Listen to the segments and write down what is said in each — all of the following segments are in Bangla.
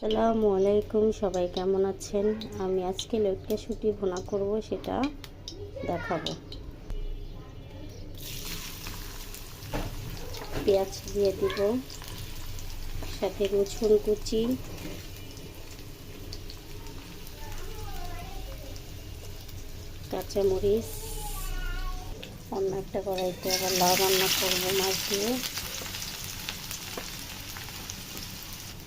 আসসালামু আলাইকুম, সবাই কেমন আছেন? আমি আজকে লটকাশুঁটি ভুনা করব, সেটা দেখাবো। পেঁয়াজ দিয়ে দিব, সাথে রসুন কুচি, কাঁচামরিচ। অন্য একটা কড়াইতে আবার লাউ রান্না করবো মাছ দিয়ে।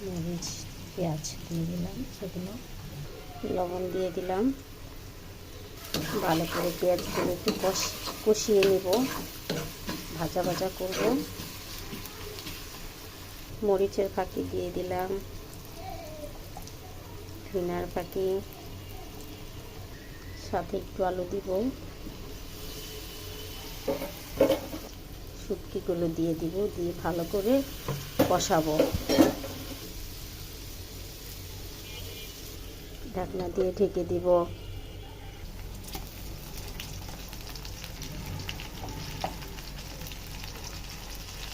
মরিচ, পেঁয়াজ দিয়ে দিলাম, সেগুলো লবণ দিয়ে দিলাম। ভালো করে পেঁয়াজগুলো একটু কষিয়ে নেব, ভাজা ভাজা করব। মরিচের ফাঁকি দিয়ে দিলাম, ধনিয়ার ফাঁকি, সাথে একটু আলু দিব, শুটকিগুলো দিয়ে দিব, দিয়ে ভালো করে কষাবো। ঢাকনা দিয়ে ঢেকে দিব।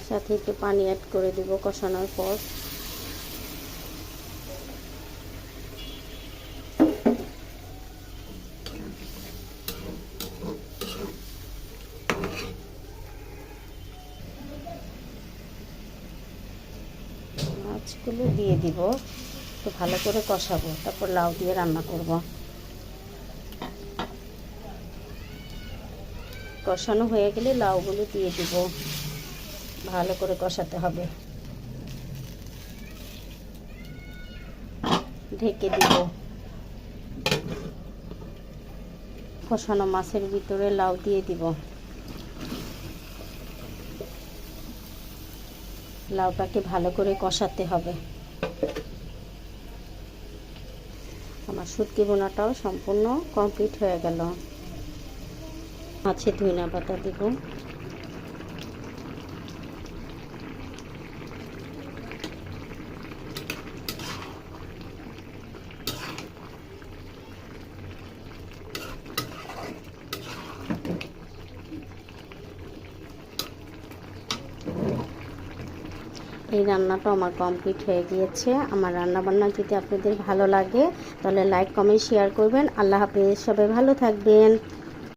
সাথে একটু পানি অ্যাড করে দিব কষানোর পর। মাছগুলো দিয়ে দিব, একটু ভালো করে কষাবো, তারপর লাউ দিয়ে রান্না করব। কষানো হয়ে গেলে লাউগুলো দিয়ে দিব, ভালো করে কষাতে হবে। ঢেকে দিব। কষানো মাছের ভিতরে লাউ দিয়ে দিব। লাউটাকে ভালো করে কষাতে হবে। আমার শুটকি ভুনাটাও সম্পূর্ণ কমপ্লিট হয়ে গেল। মাছে ধনিয়া পাতা দিব। এই রান্নাটা আমার কমপ্লিট হয়ে গিয়েছে। আমার রান্নাবান্না যদি আপনাদের ভালো লাগে তাহলে লাইক, কমেন্ট, শেয়ার করবেন। আল্লাহ হাফেজ, সবাই ভালো থাকবেন।